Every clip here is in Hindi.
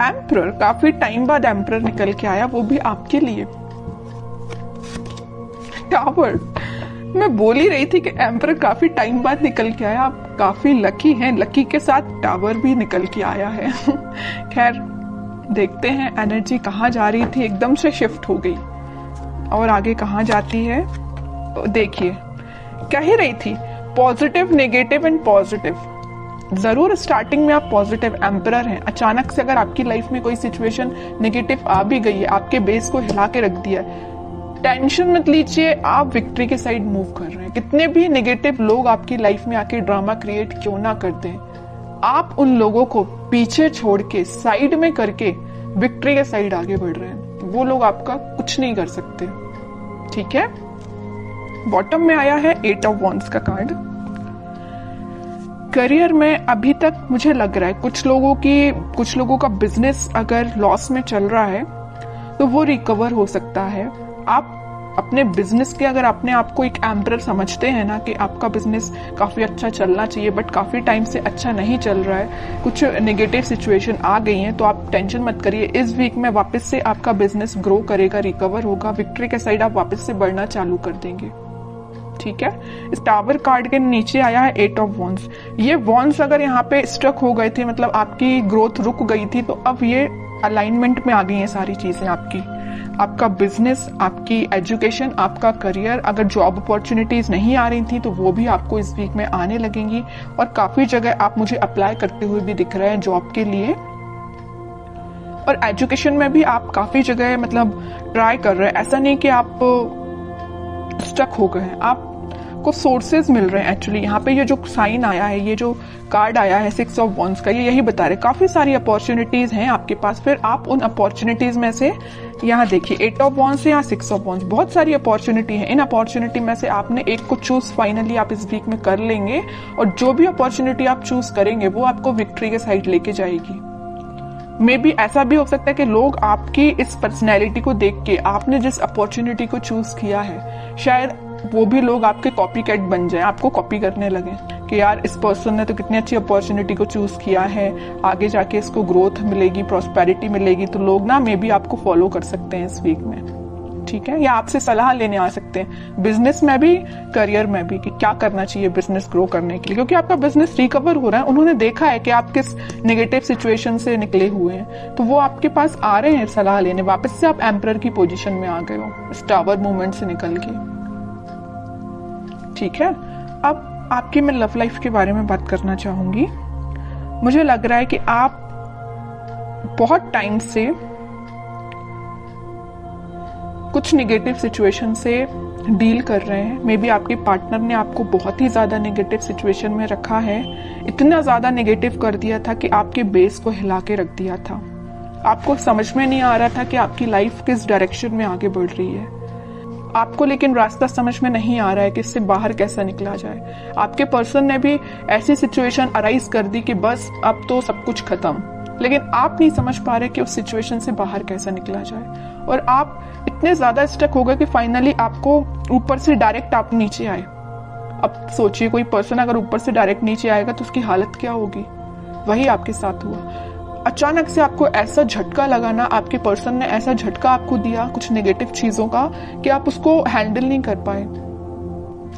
एम्परर, काफी टाइम बाद एम्परर निकल के आया, वो भी आपके लिए। टावर, मैं बोल ही रही थी कि एम्परर काफी टाइम बाद निकल के आया, आप काफी लकी हैं, लकी के साथ टावर भी निकल के आया है। खैर देखते हैं एनर्जी कहाँ जा रही थी, एकदम से शिफ्ट हो गई और आगे कहाँ जाती है। देखिए कह ही रही थी पॉजिटिव, नेगेटिव एंड पॉजिटिव। जरूर स्टार्टिंग में आप पॉजिटिव एम्परर हैं, अचानक से अगर आपकी लाइफ में कोई सिचुएशन नेगेटिव आ भी गई है, आपके बेस को हिला के रख दिया है, टेंशन मत लीजिए, आप विक्ट्री के साइड मूव कर रहे हैं। कितने भी नेगेटिव लोग आपकी लाइफ में आके ड्रामा क्रिएट क्यों ना करते हैं, आप उन लोगों को पीछे छोड़ के साइड में करके विक्ट्री के साइड आगे बढ़ रहे हैं। वो लोग आपका कुछ नहीं कर सकते, ठीक है। बॉटम में आया है 8 ऑफ वॉन्ड्स का कार्ड। करियर में अभी तक मुझे लग रहा है कुछ लोगों का बिजनेस अगर लॉस में चल रहा है तो वो रिकवर हो सकता है। आप अपने बिजनेस के अगर अपने आप को एक एम्परर समझते हैं ना कि आपका बिजनेस काफी अच्छा चलना चाहिए बट काफी टाइम से अच्छा नहीं चल रहा है, कुछ नेगेटिव सिचुएशन आ गई हैं, तो आप टेंशन मत करिए। इस वीक में वापस से आपका बिजनेस ग्रो करेगा, रिकवर होगा, विक्ट्री के साइड आप वापस से बढ़ना चालू कर देंगे, ठीक है। इस टावर कार्ड के नीचे आया है 8 ऑफ वॉन्ड्स। ये वॉन्ड्स अगर यहाँ पे स्ट्रक हो गए थे, मतलब आपकी ग्रोथ रुक गई थी, तो अब ये अलाइनमेंट में आ गई हैं सारी चीजें आपकी। आपका बिजनेस, आपकी एजुकेशन, आपका करियर, अगर जॉब अपॉर्चुनिटीज नहीं आ रही थी तो वो भी आपको इस वीक में आने लगेंगी और काफी जगह आप मुझे अप्लाई करते हुए भी दिख रहे हैं जॉब के लिए। और एजुकेशन में भी आप काफी जगह मतलब ट्राई कर रहे हैं, ऐसा नहीं कि आप स्टक हो गए हैं, आपको सोर्सेज मिल रहे हैं। एक्चुअली यहाँ पे ये जो साइन आया है, ये जो कार्ड आया है 6 ऑफ वॉन्ड्स का, ये यही बता रहे काफी सारी अपॉर्चुनिटीज हैं आपके पास। फिर आप उन अपॉर्चुनिटीज में से, यहाँ देखिए 8 ऑफ वॉन्ड्स है, यहाँ 6 ऑफ वॉन्ड्स, बहुत सारी अपॉर्चुनिटी है। इन अपॉर्चुनिटी में से आपने एक को चूज फाइनली आप इस वीक में कर लेंगे और जो भी अपॉर्चुनिटी आप चूज करेंगे वो आपको विक्ट्री के साइड लेके जाएगी। मे बी ऐसा भी हो सकता है कि लोग आपकी इस पर्सनैलिटी को देख के, आपने जिस अपॉर्चुनिटी को चूज किया है, शायद वो भी लोग आपके कॉपी कैट बन जाए, आपको कॉपी करने लगे कि यार इस पर्सन ने तो कितनी अच्छी अपॉर्चुनिटी को चूज किया है, आगे जाके इसको ग्रोथ मिलेगी, प्रॉस्पेरिटी मिलेगी, तो लोग ना मे बी आपको फॉलो कर सकते हैं इस वीक में, ठीक है। या आपसे सलाह लेने आ सकते हैं, बिजनेस में भी, करियर में भी, कि क्या करना चाहिए बिजनेस ग्रो करने के लिए, क्योंकि आपका बिजनेस रिकवर हो रहा है। उन्होंने देखा है कि आप किस नेगेटिव सिचुएशन से निकले हुए हैं, तो वो आपके पास आ रहे हैं सलाह लेने। वापस से आप एम्परर की पोजीशन में आ गए हो इस टावर मूवमेंट से निकल के, ठीक है। अब आपकी मैं लव लाइफ के बारे में बात करना चाहूंगी। मुझे लग रहा है कि आप बहुत टाइम से कुछ नेगेटिव सिचुएशन से डील कर रहे हैं। मे बी आपके पार्टनर ने आपको बहुत ही ज्यादा नेगेटिव सिचुएशन में रखा है, इतना ज्यादा नेगेटिव कर दिया था कि आपके बेस को हिला के रख दिया था। आपको समझ में नहीं आ रहा था कि आपकी लाइफ किस डायरेक्शन में आगे बढ़ रही है, आपको लेकिन रास्ता समझ में नहीं आ रहा है कि इससे बाहर कैसा निकला जाए। आपके पर्सन ने भी ऐसी सिचुएशन अराइज कर दी कि बस अब तो सब कुछ खत्म, लेकिन आप नहीं समझ पा रहे कि उस सिचुएशन से बाहर कैसा निकला जाए। और आप इतने ज्यादा स्टक हो गए कि फाइनली आपको ऊपर से डायरेक्ट आप नीचे आए। अब सोचिए कोई पर्सन अगर ऊपर से डायरेक्ट नीचे आएगा तो उसकी हालत क्या होगी। वही आपके साथ हुआ। अचानक से आपको ऐसा झटका लगा ना, आपके पर्सन ने ऐसा झटका आपको दिया कुछ नेगेटिव चीजों का कि आप उसको हैंडल नहीं कर पाए।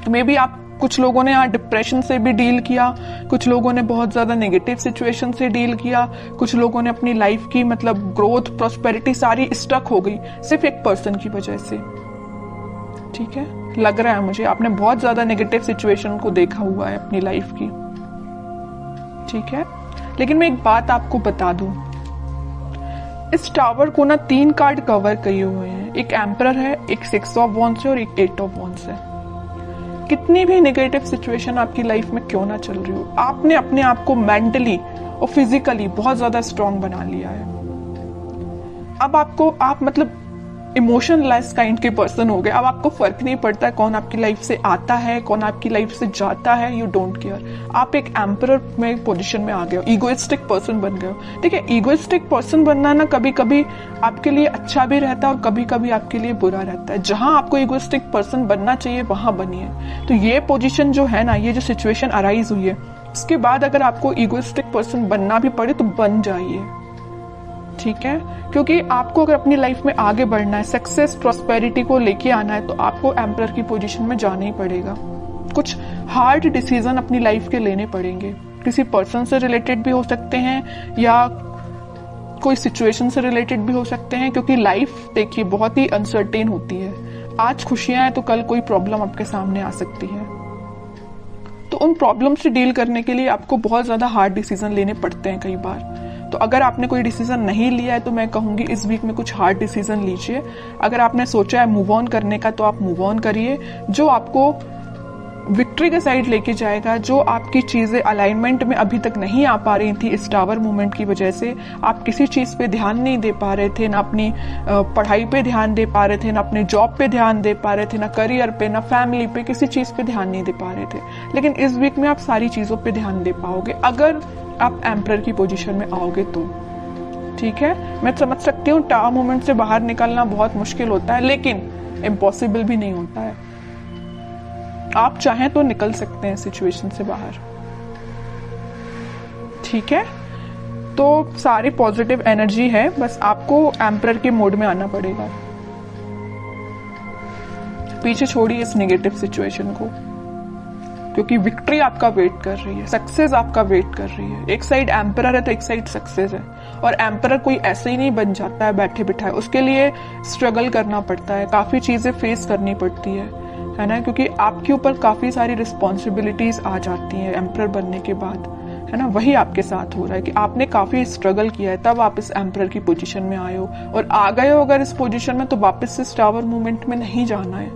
मे बी आप, कुछ लोगों ने यहाँ डिप्रेशन से भी डील किया, कुछ लोगों ने बहुत ज्यादा नेगेटिव सिचुएशन से डील किया, कुछ लोगों ने अपनी लाइफ की मतलब ग्रोथ, प्रॉस्पेरिटी सारी स्टक हो गई सिर्फ एक पर्सन की वजह से, ठीक है। लग रहा है मुझे आपने बहुत ज्यादा नेगेटिव सिचुएशन को देखा हुआ है अपनी लाइफ की, ठीक है। लेकिन मैं एक बात आपको बता दूं, इस टावर को ना 3 कार्ड कवर किए हुए हैं। एक एम्परर है, एक 6 ऑफ वॉन्ड्स है और एक 8 ऑफ वॉन्ड्स है। कितनी भी नेगेटिव सिचुएशन आपकी लाइफ में क्यों ना चल रही हो, आपने अपने आप को मेंटली और फिजिकली बहुत ज्यादा स्ट्रांग बना लिया है। अब आप मतलब इमोशनलेस काइंड के पर्सन हो गए। अब आपको फर्क नहीं पड़ता है कौन आपकी लाइफ से आता है, कौन आपकी लाइफ से जाता है, यू डोंट केयर। आप एक एम्परर में पोजीशन में आ गए हो, ईगोइस्टिक पर्सन बन गए हो। ठीक है, ईगोइस्टिक पर्सन बनना ना कभी कभी आपके लिए अच्छा भी रहता है और कभी कभी आपके लिए बुरा रहता है। जहां आपको ईगोइस्टिक पर्सन बनना चाहिए वहां बनिए। तो ये पोजीशन जो है ना, ये जो सिचुएशन अराइज हुई है, उसके बाद अगर आपको ईगोइस्टिक पर्सन बनना भी पड़े तो बन जाइए, ठीक है, क्योंकि आपको अगर अपनी लाइफ में आगे बढ़ना है, सक्सेस प्रॉस्पेरिटी को लेके आना है, तो आपको एम्परर की पोजीशन में जाना ही पड़ेगा। कुछ हार्ड डिसीजन अपनी लाइफ के लेने पड़ेंगे, किसी पर्सन से रिलेटेड भी हो सकते हैं या कोई सिचुएशन से रिलेटेड भी हो सकते हैं, क्योंकि लाइफ देखिए बहुत ही अनसर्टेन होती है। आज खुशियां हैं तो कल कोई प्रॉब्लम आपके सामने आ सकती है, तो उन प्रॉब्लम से डील करने के लिए आपको बहुत ज्यादा हार्ड डिसीजन लेने पड़ते हैं कई बार। तो अगर आपने कोई डिसीजन नहीं लिया है तो मैं कहूंगी इस वीक में कुछ हार्ड डिसीजन लीजिए। अगर आपने सोचा है मूव ऑन करने का तो आप मूव ऑन करिए, जो आपको विक्ट्री के साइड लेके जाएगा। जो आपकी चीजें अलाइनमेंट में अभी तक नहीं आ पा रही थी इस टावर मूवमेंट की वजह से, आप किसी चीज पे ध्यान नहीं दे पा रहे थे, ना अपनी पढ़ाई पे ध्यान दे पा रहे थे, ना अपने जॉब पे ध्यान दे पा रहे थे, ना करियर पे, ना फैमिली पे, किसी चीज पे ध्यान नहीं दे पा रहे थे। लेकिन इस वीक में आप सारी चीजों पे ध्यान दे पाओगे अगर आप एम्परर की पोजीशन में आओगे तो। ठीक है, मैं समझ सकती हूँ टावर मूवमेंट से बाहर निकलना बहुत मुश्किल होता है, लेकिन इम्पॉसिबल भी नहीं होता है। आप चाहें तो निकल सकते हैं सिचुएशन से बाहर। ठीक है, तो सारी पॉजिटिव एनर्जी है, बस आपको एम्परर के मोड में आना पड़ेगा। पीछे छोड़िए इस नेगेटिव सिचुएशन को, क्योंकि विक्ट्री आपका वेट कर रही है, सक्सेस आपका वेट कर रही है। एक साइड एम्परर है तो एक साइड सक्सेस है, और एम्परर कोई ऐसे ही नहीं बन जाता है बैठे बिठाए, उसके लिए स्ट्रगल करना पड़ता है, काफी चीजें फेस करनी पड़ती है ना, क्योंकि आपके ऊपर काफी सारी रिस्पॉन्सिबिलिटीज आ जाती हैं एम्परर बनने के बाद, है ना। वही आपके साथ हो रहा है कि आपने काफी स्ट्रगल किया है, तब आप इस एम्परर की पोजीशन में आए हो, और आ गए हो अगर इस पोजीशन में तो वापस से टावर मूवमेंट में नहीं जाना है।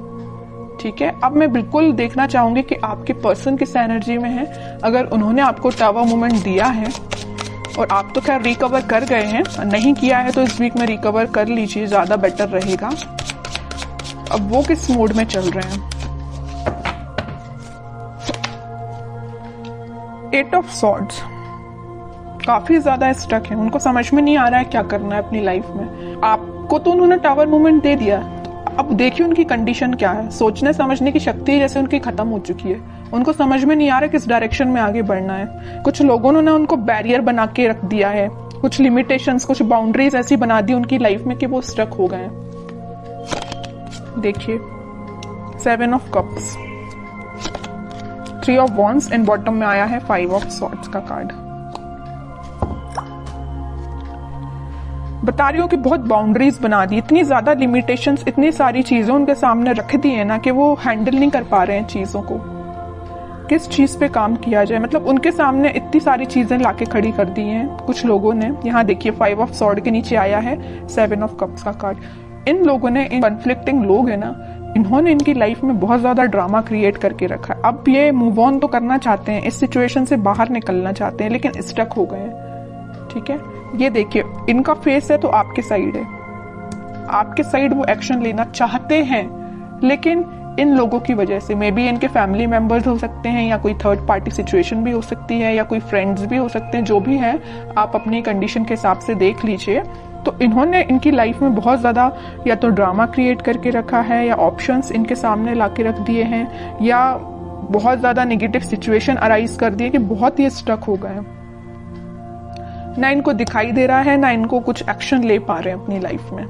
ठीक है, अब मैं बिल्कुल देखना चाहूंगी कि आपके पर्सन किस एनर्जी में है। अगर उन्होंने आपको टावर मूवमेंट दिया है और आप तो खैर रिकवर कर गए हैं, नहीं किया है तो इस वीक में रिकवर कर लीजिए, ज्यादा बेटर रहेगा। अब वो किस मोड में चल रहे हैं? 8 ऑफ सॉर्ड्स, काफी ज्यादा स्टक है, उनको समझ में नहीं आ रहा है क्या करना है अपनी लाइफ में। आपको तो उन्होंने टावर मूवमेंट दे दिया, अब देखिए उनकी कंडीशन क्या है। सोचने समझने की शक्ति जैसे उनकी खत्म हो चुकी है, उनको समझ में नहीं आ रहा किस डायरेक्शन में आगे बढ़ना है। कुछ लोगों ने उनको बैरियर बना के रख दिया है, कुछ लिमिटेशंस, कुछ बाउंड्रीज ऐसी बना दी उनकी लाइफ में कि वो स्टक हो गए हैं। देखिए 7 of cups, 3 of wands and bottom में आया है 5 ऑफ सॉर्ड्स का कार्ड। बता रही हूँ कि बहुत बाउंड्रीज बना दी, इतनी ज्यादा लिमिटेशंस, इतनी सारी चीजें उनके सामने रख दी है ना कि वो हैंडल नहीं कर पा रहे हैं चीजों को। किस चीज पे काम किया जाए, मतलब उनके सामने इतनी सारी चीजें लाके खड़ी कर दी हैं कुछ लोगों ने। यहाँ देखिए 5 ऑफ सॉर्ड के नीचे आया है 7 ऑफ कप्स का कार्ड। इन लोगों ने, इन कॉन्फ्लिक्टिंग लोग है ना, इन्होंने इनकी लाइफ में बहुत ज्यादा ड्रामा क्रिएट करके रखा है। अब ये मूव ऑन तो करना चाहते हैं, इस सिचुएशन से बाहर निकलना चाहते हैं, लेकिन स्टक हो गए हैं। ठीक है, ये देखिए इनका फेस है तो आपके साइड है, आपके साइड वो एक्शन लेना चाहते हैं, लेकिन इन लोगों की वजह से, मे बी इनके फैमिली मेंबर्स हो सकते हैं, या कोई थर्ड पार्टी सिचुएशन भी हो सकती है, या कोई फ्रेंड्स भी हो सकते हैं, जो भी है आप अपनी कंडीशन के हिसाब से देख लीजिए। तो इन्होंने इनकी लाइफ में बहुत ज्यादा या तो ड्रामा क्रिएट करके रखा है, या ऑप्शंस इनके सामने लाके रख दिए हैं, या बहुत ज्यादा नेगेटिव सिचुएशन अराइज कर दिए कि बहुत ही स्टक हो गए। ना इनको दिखाई दे रहा है, ना इनको कुछ एक्शन ले पा रहे हैं अपनी लाइफ में।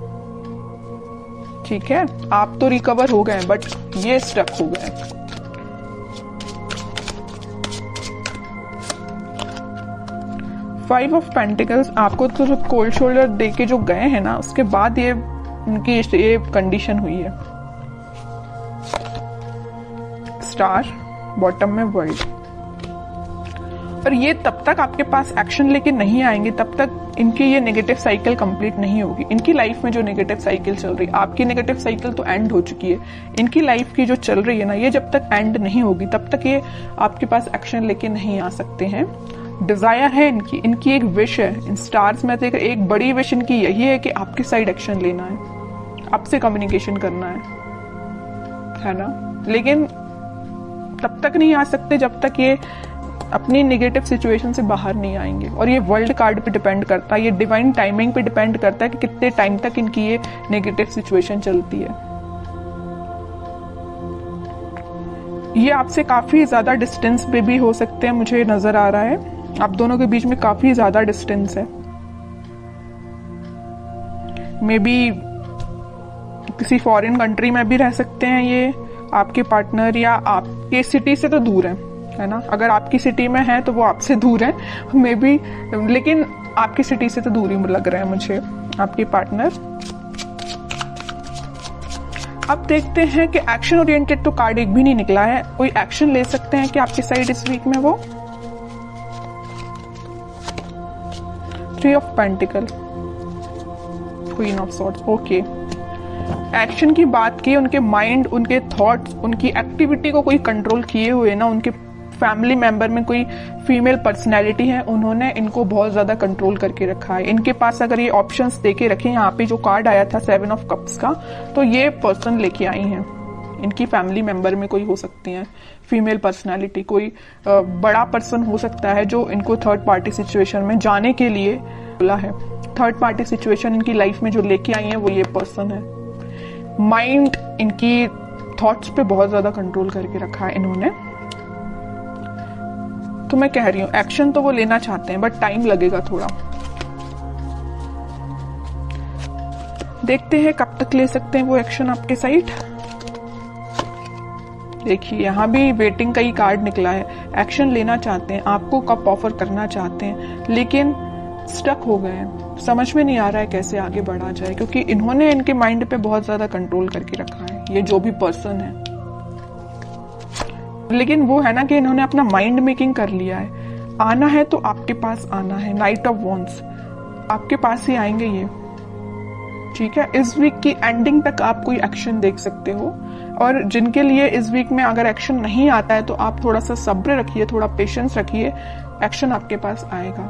ठीक है, आप तो रिकवर हो गए बट ये स्टक हो गए। फाइव ऑफ पेंटिकल्स, आपको तो कोल्ड शोल्डर दे के जो गए हैं ना, उसके बाद ये उनकी ये कंडीशन हुई है। स्टार, बॉटम में वर्ल्ड। और ये तब तक आपके पास एक्शन लेके नहीं आएंगे, तब तक इनकी ये नेगेटिव साइकिल कंप्लीट नहीं होगी। इनकी लाइफ में जो नेगेटिव साइकिल चल रही है, आपकी नेगेटिव साइकिल तो एंड हो चुकी है, इनकी लाइफ की जो चल रही है ना, ये जब तक एंड नहीं होगी तब तक ये आपके पास एक्शन लेके नहीं आ सकते हैं। डिजायर है इनकी एक विश है। इन स्टार्स में से एक बड़ी विश इनकी यही है कि आपकी साइड एक्शन लेना है, आपसे कम्युनिकेशन करना है ना। लेकिन तब तक नहीं आ सकते जब तक ये अपनी नेगेटिव सिचुएशन से बाहर नहीं आएंगे। और ये वर्ल्ड कार्ड पे डिपेंड करता है, ये डिवाइन टाइमिंग पे डिपेंड करता है कि कितने टाइम तक इनकी ये नेगेटिव सिचुएशन चलती है। ये आपसे काफी ज्यादा डिस्टेंस पे भी हो सकते हैं, मुझे नजर आ रहा है आप दोनों के बीच में काफी ज्यादा डिस्टेंस है। मे बी किसी फॉरेन कंट्री में भी रह सकते हैं ये आपके पार्टनर, या आपके सिटी से तो दूर है ना। अगर आपकी सिटी में है तो वो आपसे दूर है मे बी, लेकिन आपकी सिटी से तो दूर ही लग रहा है मुझे आपके पार्टनर। अब देखते हैं कि एक्शन ओरिएंटेड तो कार्ड एक भी नहीं निकला है, कोई एक्शन ले सकते हैं कि आपकी साइड इस वीक में वो। 3 of pentacle, queen of swords, okay. Action की बात की, उनके माइंड, उनके थॉट्स, उनकी एक्टिविटी को कोई कंट्रोल किए हुए ना, उनके फैमिली मेंबर में कोई फीमेल पर्सनैलिटी है, उन्होंने इनको बहुत ज्यादा कंट्रोल करके रखा है। इनके पास अगर ये ऑप्शंस देके रखे, यहाँ पे जो कार्ड आया था 7 ऑफ कप्स का, तो ये पर्सन लेके आई हैं। इनकी फैमिली मेंबर में कोई हो सकती है फीमेल पर्सनैलिटी, कोई बड़ा पर्सन हो सकता है जो इनको थर्ड पार्टी सिचुएशन में जाने के लिए बोला है। थर्ड पार्टी सिचुएशन इनकी लाइफ में जो लेके आई है वो ये पर्सन है। माइंड, इनकी थॉट्स पे बहुत ज्यादा कंट्रोल करके रखा है इन्होंने। तो मैं कह रही हूं एक्शन तो वो लेना चाहते हैं बट टाइम लगेगा थोड़ा। देखते हैं कब तक ले सकते हैं वो एक्शन आपके साइड। देखिए यहां भी वेटिंग का ही कार्ड निकला है। एक्शन लेना चाहते हैं, आपको कब ऑफर करना चाहते हैं, लेकिन स्टक हो गए हैं, समझ में नहीं आ रहा है कैसे आगे बढ़ा जाए, क्योंकि इन्होंने इनके माइंड पे बहुत ज्यादा कंट्रोल करके रखा है, ये जो भी पर्सन है। लेकिन वो है ना कि इन्होंने अपना माइंड मेकिंग कर लिया है। आना है तो आपके पास आना है। नाइट ऑफ वॉन्ड्स, आपके पास ही आएंगे ये, ठीक है। इस वीक की एंडिंग तक आप कोई एक्शन देख सकते हो, और जिनके लिए इस वीक में अगर एक्शन नहीं आता है तो आप थोड़ा सा सब्र रखिए, थोड़ा पेशेंस रखिए, एक्शन आपके पास आएगा।